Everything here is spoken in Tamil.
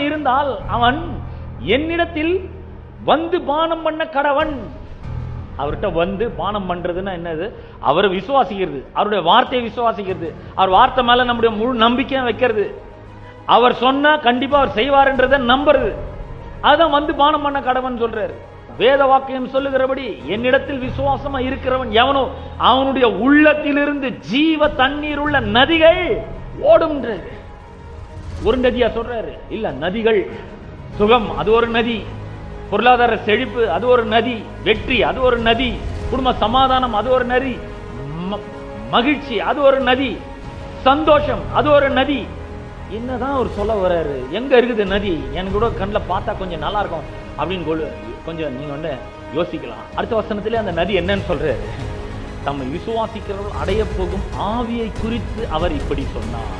இருந்தால் அவன் என்னிடத்தில் வந்து பானம் பண்ண கடவன். அவர்கிட்ட வந்து பானம் பண்றதுன்னா என்னது? அவரை விசுவாசிக்கிறது, அவருடைய வார்த்தையை விசுவாசிக்கிறது, அவர் வார்த்தை மேல நம்முடைய முழு நம்பிக்கையை வைக்கிறது, அவர் சொன்னா கண்டிப்பா அவர் செய்வார்ன்றதை நம்புறது. அதான் வந்து பானம் பண்ண கடவன் சொல்றாரு. வேத வாக்கியம் சொல்லுகிறபடி என்னிடத்தில் விசுவாசமா இருக்கிறவன் எவனோ அவனுடைய உள்ளத்திலிருந்து ஜீவ தண்ணீர் உள்ள நதிகள் ஓடும்ன்றது. ஒரு நதியா சொல்றாரு? இல்ல, நதிகள். சுகம் அது ஒரு நதி, பொருளாதார செழிப்பு அது ஒரு நதி, வெற்றி அது ஒரு நதி, குடும்ப சமாதானம் அது ஒரு நதி, மகிழ்ச்சி அது ஒரு நதி, சந்தோஷம் அது ஒரு நதி. என்னதான் அவர் சொல்ல வர்றாரு? எங்க இருக்குது நதி? எனக்கு கூட கண்ணில் பார்த்தா கொஞ்சம் நல்லா இருக்கும் அப்படின்னு கொஞ்சம் நீங்க வந்து யோசிக்கலாம். அடுத்த வசனத்திலே அந்த நதி என்னன்னு சொல்றாரு? தம்மை விசுவாசிக்கிறவர்கள் அடைய போகும் ஆவியை குறித்து அவர் இப்படி சொன்னார்.